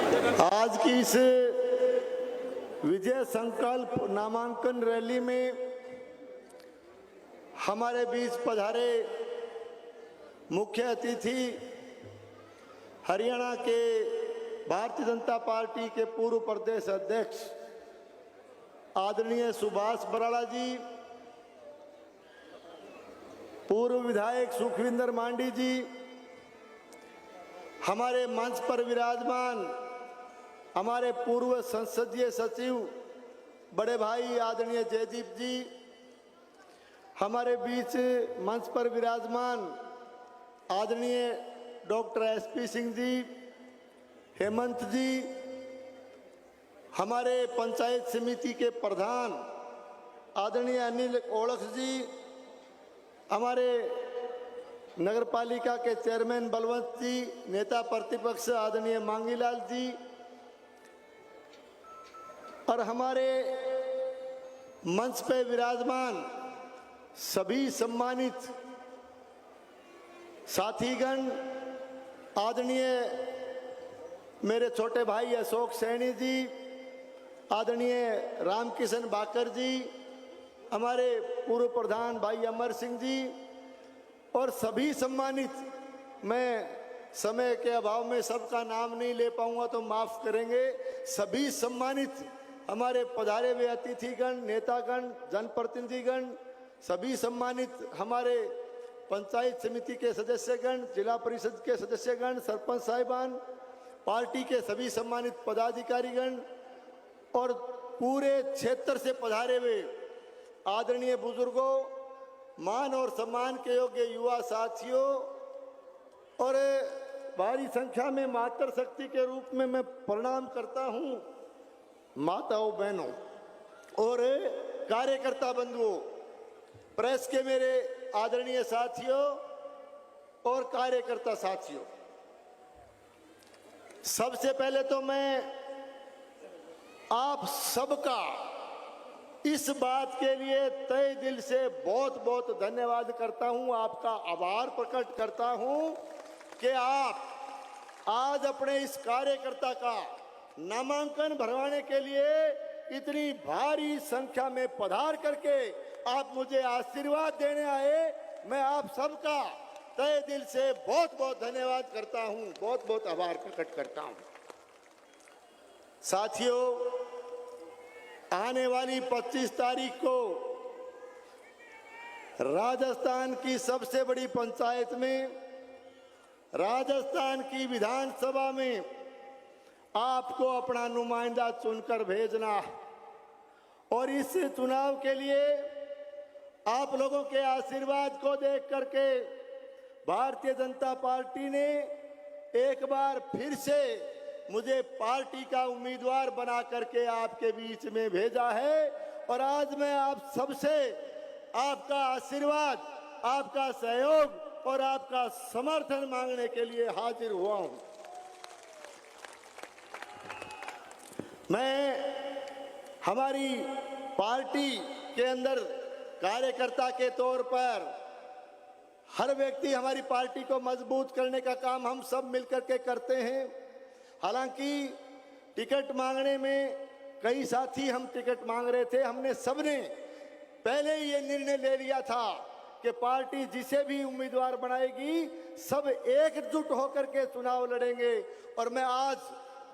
आज की इस विजय संकल्प नामांकन रैली में हमारे बीच पधारे मुख्य अतिथि हरियाणा के भारतीय जनता पार्टी के पूर्व प्रदेश अध्यक्ष आदरणीय सुभाष बराड़ा जी, पूर्व विधायक सुखविंदर मांडी जी, हमारे मंच पर विराजमान हमारे पूर्व संसदीय सचिव बड़े भाई आदरणीय जयदीप जी, हमारे बीच मंच पर विराजमान आदरणीय डॉक्टर एसपी सिंह जी, हेमंत जी, हमारे पंचायत समिति के प्रधान आदरणीय अनिल ओलख जी, हमारे नगरपालिका के चेयरमैन बलवंत जी, नेता प्रतिपक्ष आदरणीय मांगीलाल जी और हमारे मंच पे विराजमान सभी सम्मानित साथीगण, आदरणीय मेरे छोटे भाई अशोक सैनी जी, आदरणीय रामकिशन बाकर जी, हमारे पूर्व प्रधान भाई अमर सिंह जी और सभी सम्मानित, मैं समय के अभाव में सबका नाम नहीं ले पाऊंगा तो माफ करेंगे। सभी सम्मानित हमारे पधारे हुए अतिथिगण, नेतागण, जनप्रतिनिधिगण, सभी सम्मानित हमारे पंचायत समिति के सदस्यगण, जिला परिषद के सदस्यगण, सरपंच साहिबान, पार्टी के सभी सम्मानित पदाधिकारीगण और पूरे क्षेत्र से पधारे हुए आदरणीय बुजुर्गों, मान और सम्मान के योग्य युवा साथियों और भारी संख्या में मातृशक्ति के रूप में मैं प्रणाम करता हूं माताओं, बहनों और कार्यकर्ता बंधुओं, प्रेस के मेरे आदरणीय साथियों और कार्यकर्ता साथियों। सबसे पहले तो मैं आप सबका इस बात के लिए तहे दिल से बहुत बहुत धन्यवाद करता हूं, आपका आभार प्रकट करता हूं कि आप आज अपने इस कार्यकर्ता का नामांकन भरवाने के लिए इतनी भारी संख्या में पधार करके आप मुझे आशीर्वाद देने आए। मैं आप सबका तहे दिल से बहुत बहुत धन्यवाद करता हूं, बहुत बहुत आभार प्रकट करता हूं। साथियों, आने वाली 25 तारीख को राजस्थान की सबसे बड़ी पंचायत में, राजस्थान की विधानसभा में आपको अपना नुमाइंदा चुनकर भेजना और इस चुनाव के लिए आप लोगों के आशीर्वाद को देख करके भारतीय जनता पार्टी ने एक बार फिर से मुझे पार्टी का उम्मीदवार बना करके आपके बीच में भेजा है और आज मैं आप सबसे आपका आशीर्वाद, आपका सहयोग और आपका समर्थन मांगने के लिए हाजिर हुआ हूं। मैं हमारी पार्टी के अंदर कार्यकर्ता के तौर पर हर व्यक्ति हमारी पार्टी को मजबूत करने का काम हम सब मिलकर के करते हैं। हालांकि टिकट मांगने में कई साथी हम टिकट मांग रहे थे, हमने सबने पहले ही ये निर्णय ले लिया था कि पार्टी जिसे भी उम्मीदवार बनाएगी सब एकजुट होकर के चुनाव लड़ेंगे। और मैं आज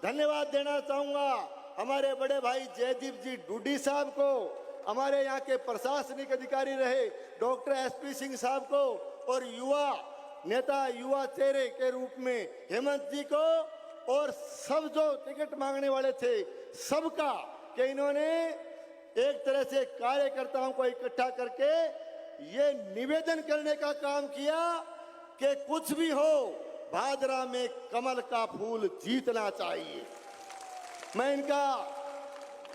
धन्यवाद देना चाहूंगा हमारे बड़े भाई जयदीप जी डूडी साहब को, हमारे यहाँ के प्रशासनिक अधिकारी रहे डॉक्टर एसपी सिंह साहब को और युवा नेता, युवा चेहरे के रूप में हेमंत जी को और सब जो टिकट मांगने वाले थे सबका, कि इन्होंने एक तरह से कार्यकर्ताओं को इकट्ठा करके ये निवेदन करने का काम किया कि कुछ भी हो भादरा में कमल का फूल जीतना चाहिए। मैं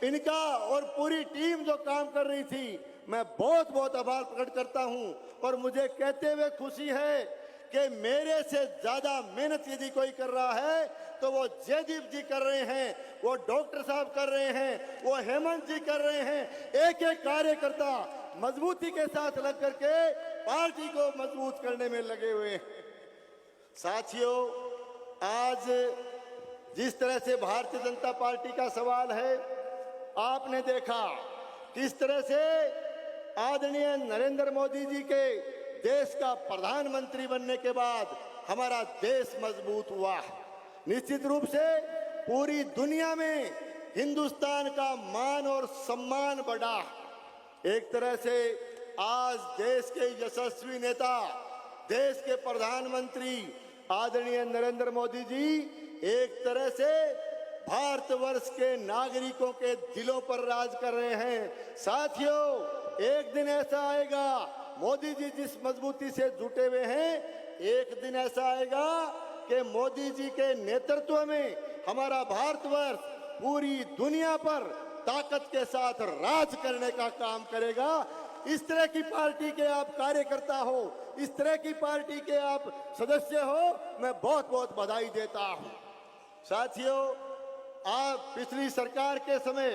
इनका और पूरी टीम जो काम कर रही थी, मैं बहुत बहुत आभार प्रकट करता हूं और मुझे कहते हुए खुशी है कि मेरे से ज्यादा मेहनत यदि कोई कर रहा है तो वो जयदीप जी कर रहे हैं, वो डॉक्टर साहब कर रहे हैं, वो हेमंत जी कर रहे हैं। एक एक कार्यकर्ता मजबूती के साथ लग करके पार्टी को मजबूत करने में लगे हुए हैं। साथियों, आज जिस तरह से भारतीय जनता पार्टी का सवाल है, आपने देखा किस तरह से आदरणीय नरेंद्र मोदी जी के देश का प्रधानमंत्री बनने के बाद हमारा देश मजबूत हुआ। निश्चित रूप से पूरी दुनिया में हिंदुस्तान का मान और सम्मान बढ़ा। एक तरह से आज देश के यशस्वी नेता, देश के प्रधानमंत्री आदरणीय नरेंद्र मोदी जी एक तरह से भारतवर्ष के नागरिकों के दिलों पर राज कर रहे हैं। साथियों, एक दिन ऐसा आएगा, मोदी जी जिस मजबूती से जुटे हुए हैं, एक दिन ऐसा आएगा कि मोदी जी के नेतृत्व में हमारा भारतवर्ष पूरी दुनिया पर ताकत के साथ राज करने का काम करेगा। इस तरह की पार्टी के आप कार्यकर्ता हो, इस तरह की पार्टी के आप सदस्य हो, मैं बहुत बहुत बधाई देता हूं। साथियों, आप पिछली सरकार के समय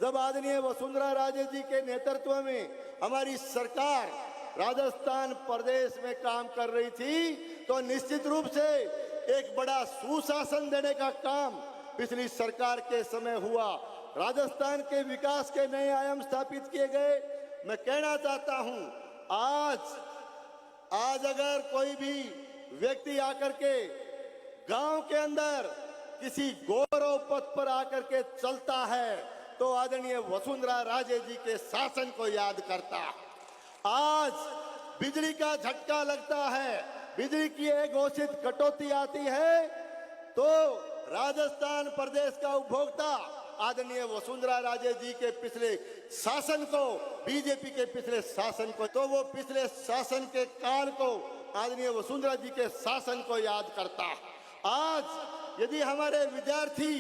जब आदरणीय वसुंधरा राजे जी के नेतृत्व में हमारी सरकार राजस्थान प्रदेश में काम कर रही थी, तो निश्चित रूप से एक बड़ा सुशासन देने का काम पिछली सरकार के समय हुआ। राजस्थान के विकास के नए आयाम स्थापित किए गए। मैं कहना चाहता हूं, आज अगर कोई भी व्यक्ति आकर के गांव के अंदर किसी गौरव पथ पर आकर के चलता है तो आदरणीय वसुंधरा राजे जी के शासन को याद करता। आज बिजली का झटका लगता है, बिजली की एक घोषित कटौती आती है तो राजस्थान प्रदेश का उपभोक्ता आदरणीय वसुंधरा राजे जी के पिछले शासन को, बीजेपी के पिछले शासन को, तो वो पिछले शासन के काल को आदरणीय वसुंधरा जी के शासन को याद करता। आज यदि हमारे विद्यार्थी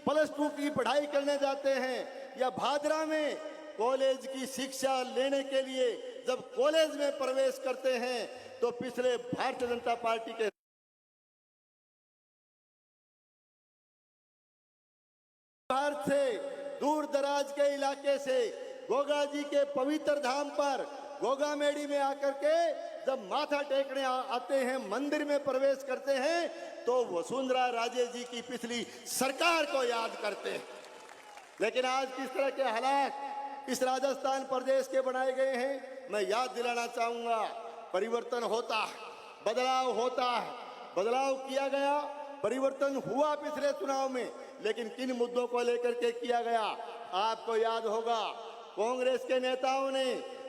+2 की पढ़ाई करने जाते हैं या भादरा में कॉलेज की शिक्षा लेने के लिए जब कॉलेज में प्रवेश करते हैं तो पिछले भारतीय जनता पार्टी के भारत से दूर दराज के इलाके से गोगा जी के पवित्र धाम पर गोगा मेड़ी में आकर के जब माथा टेकने आते हैं, मंदिर में प्रवेश करते हैं तो वसुंधरा राजे जी की पिछली सरकार को याद करते हैं। लेकिन आज किस तरह के हालात इस राजस्थान प्रदेश के बनाए गए हैं, मैं याद दिलाना चाहूंगा। परिवर्तन होता है, बदलाव होता है, बदलाव किया गया, परिवर्तन हुआ पिछले चुनाव में, लेकिन किन मुद्दों को लेकर के किया गया आपको याद होगा। कांग्रेस के नेताओं ने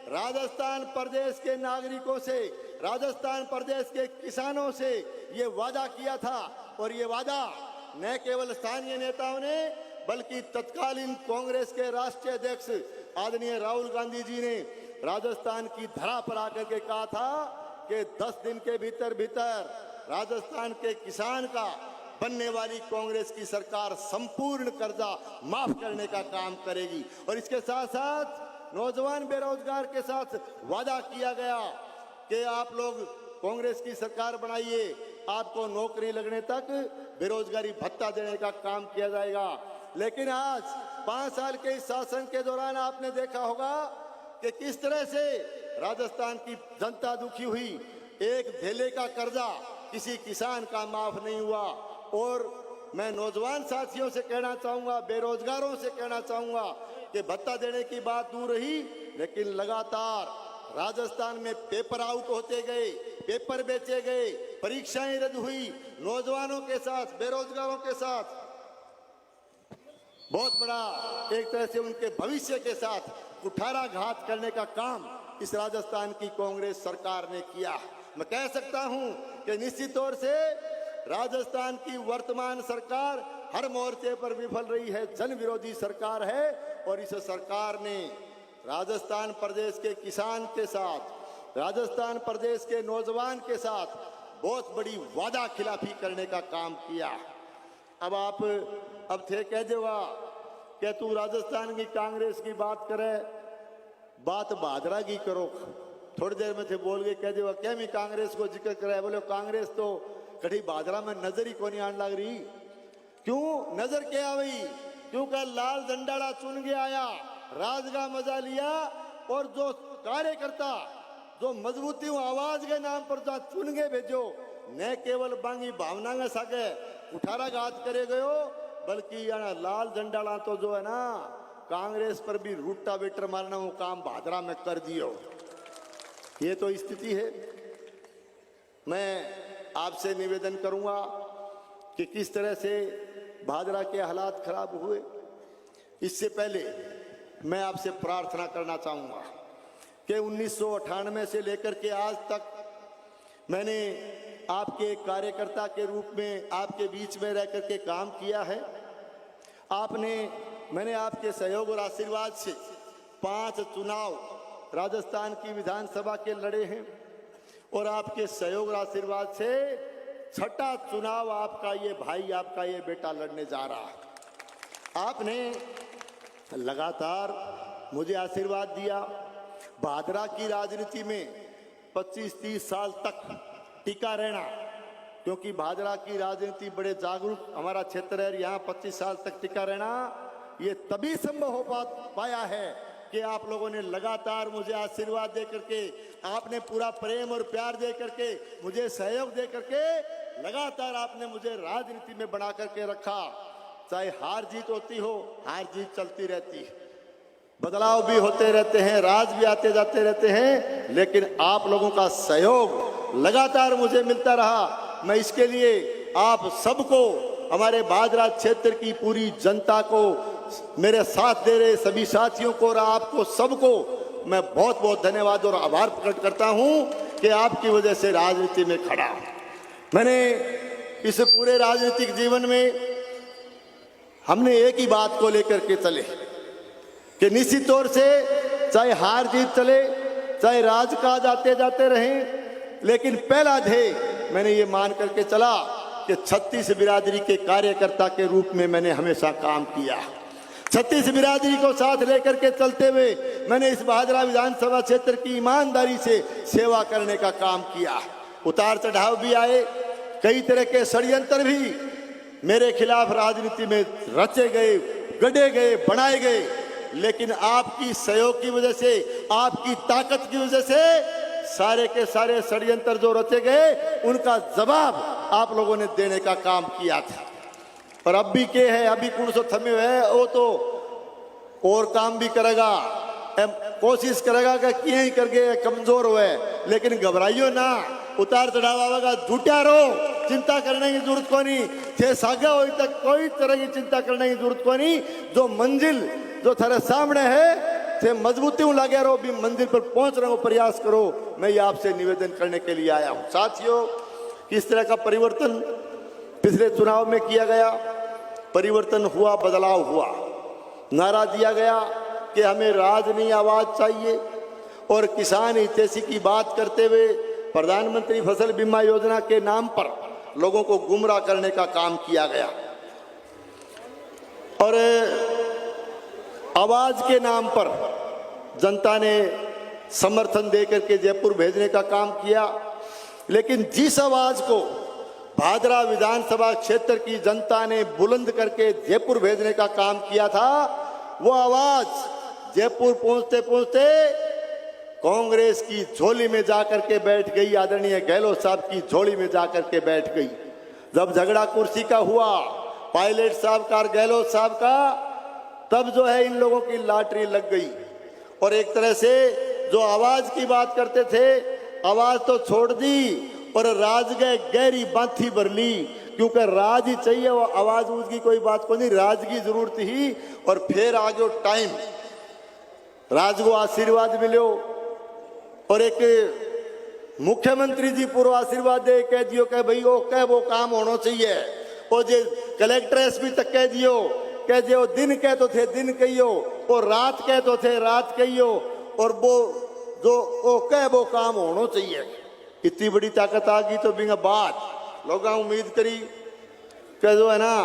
राजस्थान प्रदेश के नागरिकों से, राजस्थान प्रदेश के किसानों से ये वादा किया था और ये वादा न केवल स्थानीय नेताओं ने बल्कि तत्कालीन कांग्रेस के राष्ट्रीय अध्यक्ष आदरणीय राहुल गांधी जी ने राजस्थान की धरा पर आकर के कहा था कि 10 दिन के भीतर भीतर राजस्थान के किसान का बनने वाली कांग्रेस की सरकार संपूर्ण कर्जा माफ करने का काम करेगी। और इसके साथ साथ नौजवान बेरोजगार के साथ वादा किया गया कि आप लोग कांग्रेस की सरकार बनाइए, आपको नौकरी लगने तक बेरोजगारी भत्ता देने का काम किया जाएगा। लेकिन आज 5 साल के इस शासन के दौरान आपने देखा होगा कि किस तरह से राजस्थान की जनता दुखी हुई। एक धेले का कर्जा किसी किसान का माफ नहीं हुआ। और मैं नौजवान साथियों से कहना चाहूंगा, बेरोजगारों से कहना चाहूंगा कि भत्ता देने की बात दूर रही, लेकिन लगातार राजस्थान में पेपर आउट होते गए, पेपर बेचे गए, परीक्षाएं रद्द हुई। नौजवानों के साथ, बेरोजगारों के साथ बहुत बड़ा एक तरह से उनके भविष्य के साथ कुठाराघात करने का काम इस राजस्थान की कांग्रेस सरकार ने किया। मैं कह सकता हूं कि निश्चित तौर से राजस्थान की वर्तमान सरकार हर मोर्चे पर विफल रही है, जन विरोधी सरकार है। और इस सरकार ने राजस्थान प्रदेश के किसान के साथ, राजस्थान प्रदेश के नौजवान के साथ बहुत बड़ी वादा खिलाफी करने का काम किया। अब थे कह देवा कि तू राजस्थान की कांग्रेस की बात करे, बात भादरा की करो। थोड़ी देर में थे बोल गए कह देवा क्या मैं कांग्रेस को जिक्र करे, बोले कांग्रेस तो कभी भादरा में नजर ही को नहीं आने लग रही। क्यों नजर क्या आई? क्योंकि लाल झंडाड़ा चुन के आया, राज का मजा लिया और जो कार्यकर्ता जो मजबूती आवाज के नाम पर जो चुन के भेजो, न केवल बांगी भावना में सके कुठाराघात करे गयो, बल्कि लाल झंडाला तो जो है ना कांग्रेस पर भी रूटा बेटर मारना वो काम भादरा में कर दियो। ये तो स्थिति है। मैं आपसे निवेदन करूंगा कि किस तरह से भादरा के हालात खराब हुए। इससे पहले मैं आपसे प्रार्थना करना चाहूंगा कि 1998 से लेकर के आज तक मैंने आपके एक कार्यकर्ता के रूप में आपके बीच में रह करके काम किया है। मैंने आपके सहयोग और आशीर्वाद से 5 चुनाव राजस्थान की विधानसभा के लड़े हैं और आपके सहयोग और आशीर्वाद से 6ठा चुनाव आपका ये भाई, आपका ये बेटा लड़ने जा रहा है। आपने लगातार मुझे आशीर्वाद दिया। भादरा की राजनीति में 25-30 साल तक टिका रहना, क्योंकि भादरा की राजनीति बड़े जागरूक हमारा क्षेत्र है। यहाँ 25 साल तक टिका रहना ये तभी संभव हो पाया है कि आप लोगों ने लगातार मुझे आशीर्वाद दे करके, आपने पूरा प्रेम और प्यार दे करके, मुझे सहयोग दे करके लगातार आपने मुझे राजनीति में बना करके रखा। चाहे हार जीत होती हो, हार जीत चलती रहती है, बदलाव भी होते रहते हैं, राज भी आते जाते रहते हैं, लेकिन आप लोगों का सहयोग लगातार मुझे मिलता रहा। मैं इसके लिए आप सबको, हमारे भादरा क्षेत्र की पूरी जनता को, मेरे साथ दे रहे सभी साथियों को और आपको सबको मैं बहुत बहुत धन्यवाद और आभार प्रकट करता हूं कि आपकी वजह से राजनीति में खड़ा। मैंने इस पूरे राजनीतिक जीवन में हमने एक ही बात को लेकर के चले कि निश्चित तौर से चाहे हार जीत चले, चाहे राजकाज आते जाते रहें, लेकिन पहला ध्येय मैंने ये मान करके चला कि 36 बिरादरी के कार्यकर्ता के रूप में मैंने हमेशा काम किया। 36 बिरादरी को साथ लेकर के चलते हुए मैंने इस भादरा विधानसभा क्षेत्र की ईमानदारी से सेवा करने का काम किया। उतार चढ़ाव भी आए, कई तरह के षड्यंत्र भी मेरे खिलाफ राजनीति में रचे गए, गढ़े गए, बनाए गए, लेकिन आपकी सहयोग की वजह से, आपकी ताकत की वजह से सारे के सारे षड्यंत्र जो रचे गए उनका जवाब आप लोगों ने देने का काम किया था। और अब भी के है, अभी कौन सो थमे है, वो तो और काम भी करेगा, कोशिश करेगा कि किए ही करके कमजोर हुए, लेकिन घबराइयो ना, उतार चढ़ाव आवेगा, झूठा रहो, चिंता करने की जरूरत को नहीं, छे सागा हो तक कोई तरह की चिंता करने की जरूरत को नहीं। जो मंजिल जो थारे सामने है से मजबूती लगे रहो, भी मंजिल पर पहुंचने को प्रयास करो। मैं ये आपसे निवेदन करने के लिए आया हूं। साथियों, किस तरह का परिवर्तन पिछले चुनाव में किया गया, परिवर्तन हुआ, बदलाव हुआ। नारा दिया गया कि हमें राज नहीं आवाज चाहिए, और किसान हितैषी की बात करते हुए प्रधानमंत्री फसल बीमा योजना के नाम पर लोगों को गुमराह करने का काम किया गया, और आवाज के नाम पर जनता ने समर्थन देकर के जयपुर भेजने का काम किया। लेकिन जिस आवाज को भादरा विधानसभा क्षेत्र की जनता ने बुलंद करके जयपुर भेजने का काम किया था, वो आवाज जयपुर पहुंचते पहुंचते कांग्रेस की झोली में जाकर के बैठ गई, आदरणीय गहलोत साहब की झोली में जाकर के बैठ गई। जब झगड़ा कुर्सी का हुआ, पायलट साहब का और गहलोत साहब का, तब जो है इन लोगों की लॉटरी लग गई, और एक तरह से जो आवाज की बात करते थे, आवाज तो छोड़ दी और राज गए गहरी बांथी भर ली, क्योंकि राज ही चाहिए, वो आवाज ऊज की कोई बात को नहीं, राज की जरूरत ही। और फिर आ गयो टाइम, राज को आशीर्वाद मिलो, और एक मुख्यमंत्री जी पूरा आशीर्वाद दे कह दियो कि भाई वो कह वो काम होना चाहिए, और जो कलेक्टर एसपी तक कह दियो कह दियो, दिन कह तो थे दिन कहियो, और रात कह तो थे रात कहियो, और वो जो वो कह वो काम होना चाहिए। इतनी बड़ी ताकत आ गई तो बिना बात लोग उम्मीद करी कि जो है ना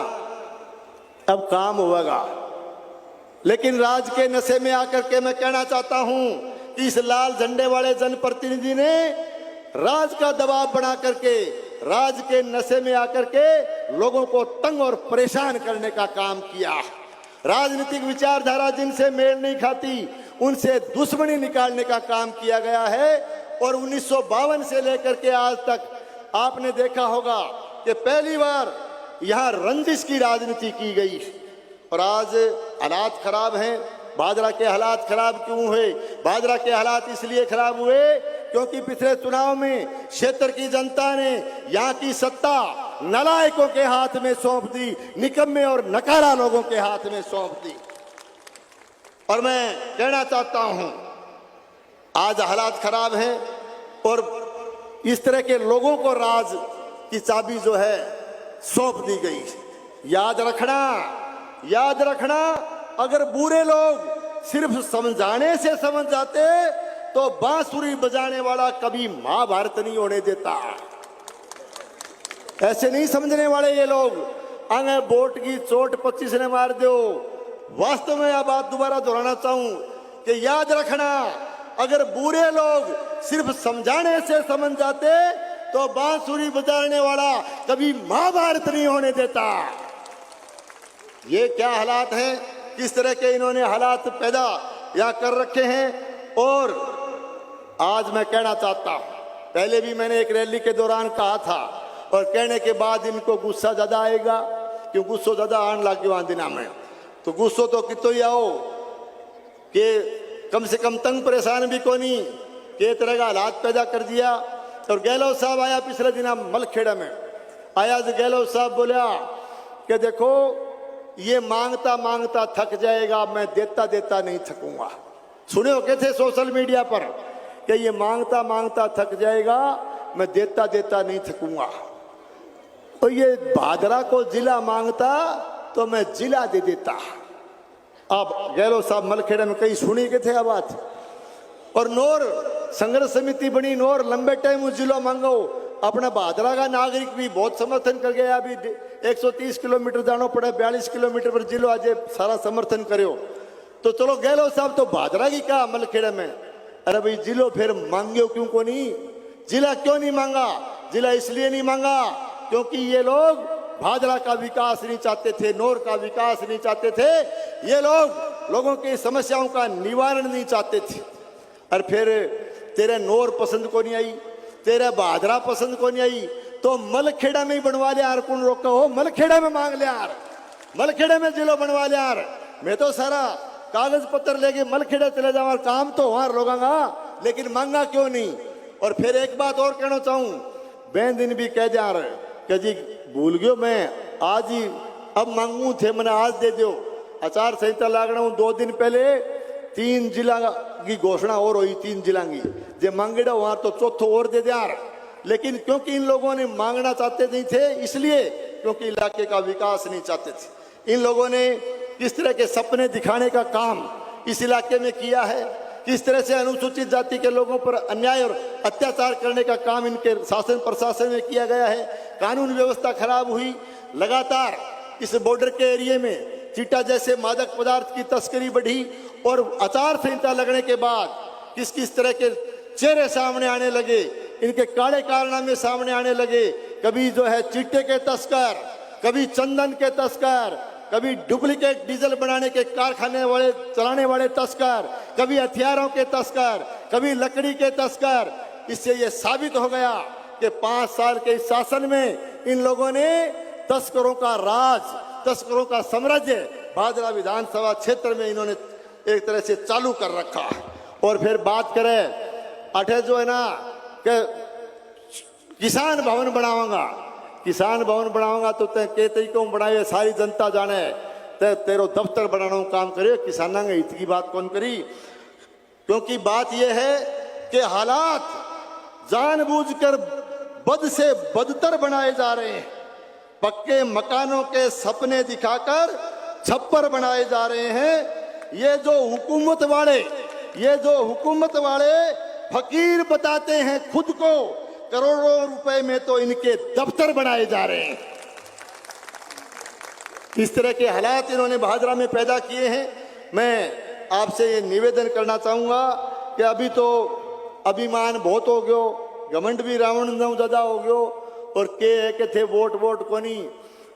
अब काम होगा। लेकिन राज के नशे में आकर के मैं कहना चाहता हूं कि इस लाल झंडे वाले जनप्रतिनिधि ने राज का दबाव बना करके, राज के नशे में आकर के लोगों को तंग और परेशान करने का काम किया। राजनीतिक विचारधारा जिनसे मेल नहीं खाती उनसे दुश्मनी निकालने का काम किया गया है। और 1952 से लेकर के आज तक आपने देखा होगा कि पहली बार यहाँ रंजिश की राजनीति की गई और आज हालात खराब हैं। भादरा के हालात खराब क्यों हुए? भादरा के हालात इसलिए खराब हुए क्योंकि पिछले चुनाव में क्षेत्र की जनता ने यहाँ की सत्ता नालायकों के हाथ में सौंप दी, निकम्मे और नकारा लोगों के हाथ में सौंप दी। और मैं कहना चाहता हूं, आज हालात खराब हैं और इस तरह के लोगों को राज की चाबी जो है सौंप दी गई। याद रखना, अगर बुरे लोग सिर्फ समझाने से समझ जाते तो बांसुरी बजाने वाला कभी महाभारत नहीं होने देता। ऐसे नहीं समझने वाले ये लोग, आगे वोट की चोट 25 ने मार दो। वास्तव में यह बात दोबारा दोहराना चाहूं कि याद रखना, अगर बुरे लोग सिर्फ समझाने से समझ जाते तो बांसुरी बजाने वाला कभी महाभारत नहीं होने देता। ये क्या हालात हैं, किस तरह के इन्होंने हालात पैदा या कर रखे हैं। और आज मैं कहना चाहता हूं, पहले भी मैंने एक रैली के दौरान कहा था और कहने के बाद इनको गुस्सा ज्यादा आएगा, क्यों गुस्सो ज्यादा आने लग गया दिना में। तो गुस्सो तो कितो ही आओ कि कम से कम तंग परेशान भी को नहीं के तरह का हालात पैदा कर दिया। और गहलोत साहब आया पिछले दिन मलखेड़ा में आया, गहलोत साहब बोला कि देखो ये मांगता मांगता थक जाएगा, मैं देता देता नहीं थकूंगा। सुने हो थे सोशल मीडिया पर कि ये मांगता मांगता थक जाएगा, मैं देता देता नहीं थकूंगा। तो ये भादरा को जिला मांगता तो मैं जिला दे देता। अब गहलोत साहब मलखेड़ा में कहीं सुनी के थे बात। और नोर संघर्ष समिति बनी, नोर लंबे टाइम जिला मांगो। अपना भादरा का नागरिक भी बहुत समर्थन कर गया। अभी 130 किलोमीटर जाना पड़ा, 42 किलोमीटर पर जिलो आज सारा समर्थन करो। तो चलो गहलोत साहब तो भादरा की कहा मलखेड़ा में, अरे भाई जिलो फिर मांगे क्यों को नहीं? जिला क्यों नहीं मांगा? जिला इसलिए नहीं मांगा क्योंकि ये लोग भादरा का विकास नहीं चाहते थे, नोर का विकास नहीं चाहते थे। ये लोग लोगों की समस्याओं का निवारण नहीं चाहते थे। और फिर तेरे नोर पसंद को नहीं आई, तेरा भादरा पसंद को नहीं आई, तो मलखेड़ा में ही बनवा लिया यार। कौन रोका हो? मलखेड़ा में मांग लिया यार, मलखेड़ा में जिलो बनवा लिया यार। मैं तो सारा कागज पत्र लेके मलखेड़ा चले जाऊं, काम तो वहां रोगांगा, लेकिन मांगा क्यों नहीं? और फिर एक बात और कहना चाहूं, बेन दिन भी कह जा रहे कि जी भूल गयो, मैं आज ही अब मांगू थे, मैंने आज दे दो। आचार संहिता लागना हूं 2 दिन पहले 3 जिला की घोषणा और हुई, 3 जिला की जे मांगेड़ा वहां तो चौथो और दे दे यार। लेकिन क्योंकि इन लोगों ने मांगना चाहते नहीं थे, इसलिए क्योंकि इलाके का विकास नहीं चाहते थे। इन लोगों ने किस तरह के सपने दिखाने का काम इस इलाके में किया है, किस तरह से अनुसूचित जाति के लोगों पर अन्याय और अत्याचार करने का काम इनके शासन प्रशासन में किया गया है। कानून व्यवस्था खराब हुई, लगातार इस बॉर्डर के एरिया में चिट्टा जैसे मादक पदार्थ की तस्करी बढ़ी। और आचार संहिता लगने के बाद किस किस तरह के चेहरे सामने आने लगे, इनके काले कारनामे सामने आने लगे। कभी जो है चिट्टे के तस्कर, कभी चंदन के तस्कर, कभी डुप्लीकेट डीजल बनाने के कारखाने वाले चलाने वाले तस्कर, कभी हथियारों के तस्कर, कभी लकड़ी के तस्कर। इससे यह साबित हो गया कि 5 साल के इस शासन में इन लोगों ने तस्करों का राज, तस्करों का साम्राज्य भादरा विधानसभा क्षेत्र में इन्होंने एक तरह से चालू कर रखा। और फिर बात करें अठे जो है ना कि किसान भवन बनाऊंगा, किसान भवन बनाऊंगा तो ते के तरीकों बनाए सारी जनता जाने, ते तेरो दफ्तर बनाना काम करे, किसाना के हित की बात कौन करी? क्योंकि बात यह है कि हालात जानबूझकर बद से बदतर बनाए जा रहे हैं। पक्के मकानों के सपने दिखाकर छप्पर बनाए जा रहे हैं। ये जो हुकूमत वाले फकीर बताते हैं खुद को, करोड़ों रुपए में तो इनके दफ्तर बनाए जा रहे हैं। इस तरह के हालात इन्होंने भादरा में पैदा किए हैं। मैं आपसे ये निवेदन करना चाहूंगा कि अभी तो अभिमान बहुत हो गयो, घमंड भी रावण नौ ज्यादा हो गयो। और के थे वोट को नहीं,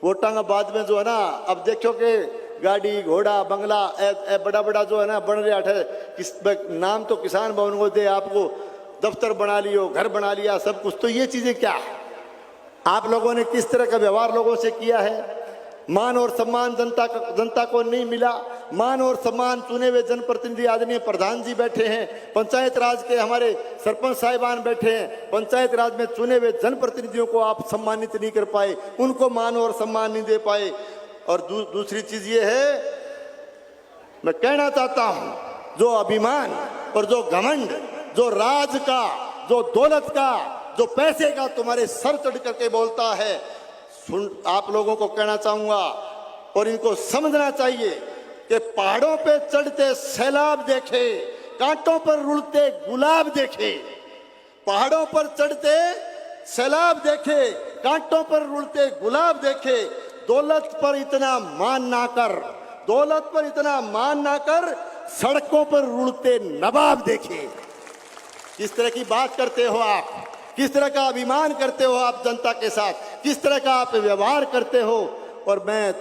वोटा का बाद में जो है ना, अब देखो कि गाड़ी घोड़ा बंगला बड़ा बड़ा जो है ना बन रहा है। नाम तो किसान भवन को दे, आपको दफ्तर बना लियो, घर बना लिया, सब कुछ। तो ये चीजें क्या? आप लोगों ने किस तरह का व्यवहार लोगों से किया है। मान और सम्मान जनता को नहीं मिला। मान और सम्मान चुने हुए जनप्रतिनिधि आदरणीय प्रधान जी बैठे हैं, पंचायत राज के हमारे सरपंच साहिबान बैठे हैं, पंचायत राज में चुने हुए जनप्रतिनिधियों को आप सम्मानित नहीं कर पाए, उनको मान और सम्मान नहीं दे पाए। और दूसरी चीज ये है, मैं कहना चाहता हूं, जो अभिमान और जो घमंड, जो राज का, जो दौलत का, जो पैसे का तुम्हारे सर चढ़ करके बोलता है, आप लोगों को कहना चाहूंगा और इनको समझना चाहिए कि पहाड़ों पे चढ़ते सैलाब देखे, कांटों पर रुलते गुलाब देखे, पहाड़ों पर चढ़ते सैलाब देखे, कांटों पर रुलते गुलाब देखे, दौलत पर इतना मान ना कर, दौलत पर इतना मान ना कर, सड़कों पर रुलते नवाब देखे। किस तरह की बात करते हो आप, किस तरह का अभिमान करते हो आप जनता के साथ, किस तरह का आप व्यवहार करते हो। और मैं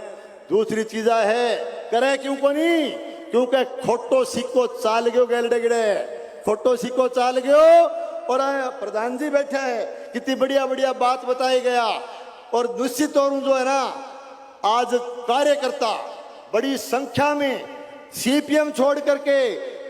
दूसरी चीज है, करे क्यों को नहीं, क्योंकि खोटो सिक्को चाल गयो गेलडे गिड़े, खोटो सिक्को चाल गयो। और प्रधान जी बैठे हैं, कितनी बढ़िया बढ़िया बात बताई गया। और निश्चित तौर जो है ना, आज कार्यकर्ता बड़ी संख्या में सीपीएम छोड़ करके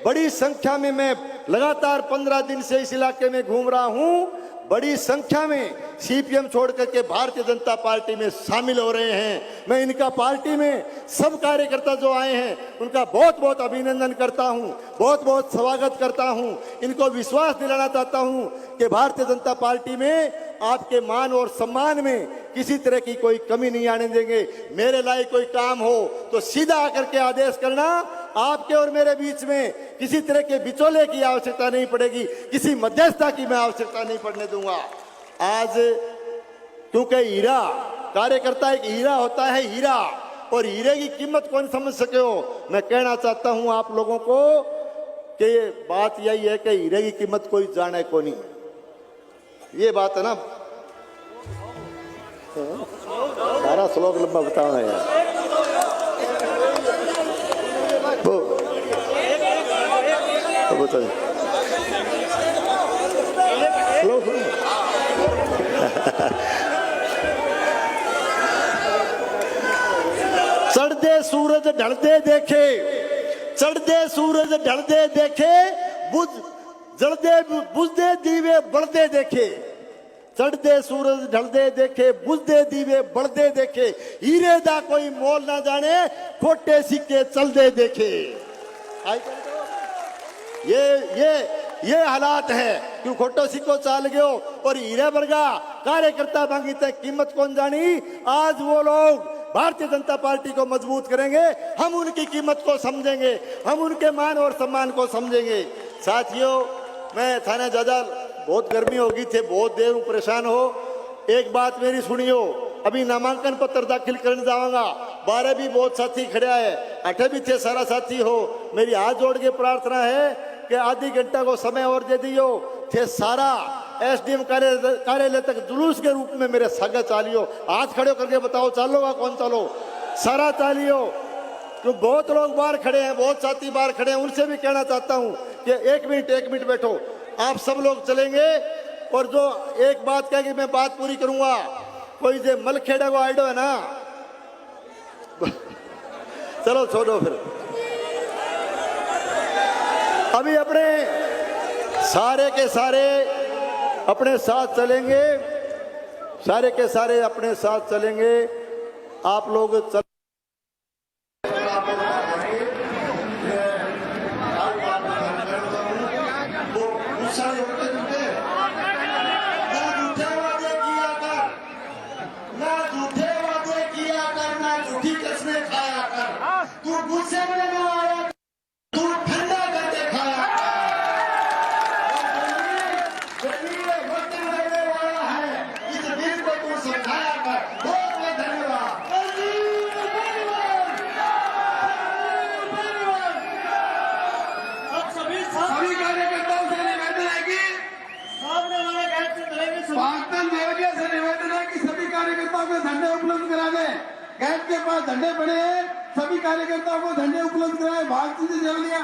बड़ी संख्या में, मैं लगातार 15 दिन से इस इलाके में घूम रहा हूं, बड़ी संख्या में सीपीएम छोड़ करके भारतीय जनता पार्टी में शामिल हो रहे हैं। मैं इनका पार्टी में सब कार्यकर्ता जो आए हैं उनका बहुत बहुत अभिनंदन करता हूं, बहुत बहुत स्वागत करता हूं। इनको विश्वास दिलाना चाहता हूं कि भारतीय जनता पार्टी में आपके मान और सम्मान में किसी तरह की कोई कमी नहीं आने देंगे। मेरे लायक कोई काम हो तो सीधा आकर के आदेश करना, आपके और मेरे बीच में किसी तरह के बिचौले की आवश्यकता नहीं पड़ेगी, किसी मध्यस्थता की मैं आवश्यकता नहीं पड़ने दूंगा। आज क्योंकि हीरा, कार्यकर्ता एक हीरा होता है, हीरा, और हीरे की कीमत कौन समझ सके हो। मैं कहना चाहता हूं आप लोगों को कि बात यही है कि हीरे की कीमत कोई जाने को नहीं, ये बात है ना। सारा श्लोक लंबा बताओ यार, तो बताओ चढ़ते सूरज ढलते देखे, चढ़ते सूरज ढलते देखे, जलते बुझते दीवे बढ़ते देखे, चढ़ते सूरज ढलते देखे, बुझते दीवे बढ़ते देखे, हीरे दा कोई मोल ना जाने, खोटे सिक्के चलते देखे। ये हालात है, क्यों खोटो सिक्को चाल गयो और हीरे वर्गा कार्यकर्ता मांगी तक कीमत कौन जानी। आज वो लोग भारतीय जनता पार्टी को मजबूत करेंगे, हम उनकी कीमत को समझेंगे, हम उनके मान और सम्मान को समझेंगे। साथियों, मैं थाने ज्यादा बहुत गर्मी होगी थे, बहुत देर परेशान हो। एक बात मेरी सुनियो, अभी नामांकन पत्र दाखिल करने जाऊंगा, 12 भी बहुत साथी खड़ा है, 8 भी थे सारा साथी हो। मेरी हाथ जोड़ के प्रार्थना है कि आधी घंटा को समय और दे दियो थे, सारा एसडीएम कार्यालय तक जुलूस के रूप में मेरे संग चालियो। हाथ खड़े करके बताओ चालोगा कौन चालो, सारा चालियो। तो बहुत लोग बाहर खड़े हैं, बहुत साथी बाहर खड़े हैं, उनसे भी कहना चाहता हूं कि एक मिनट बैठो, आप सब लोग चलेंगे। और जो एक बात कह कि मैं बात पूरी करूंगा, कोई जो मलखेड़ा को आइडो है ना, चलो छोड़ो फिर। अभी अपने सारे के सारे अपने साथ चलेंगे, सारे के सारे अपने साथ चलेंगे। आप लोग चल कैंप के पास झंडे पड़े हैं, सभी कार्यकर्ताओं को झंडे उपलब्ध कराए। भारतीय जनता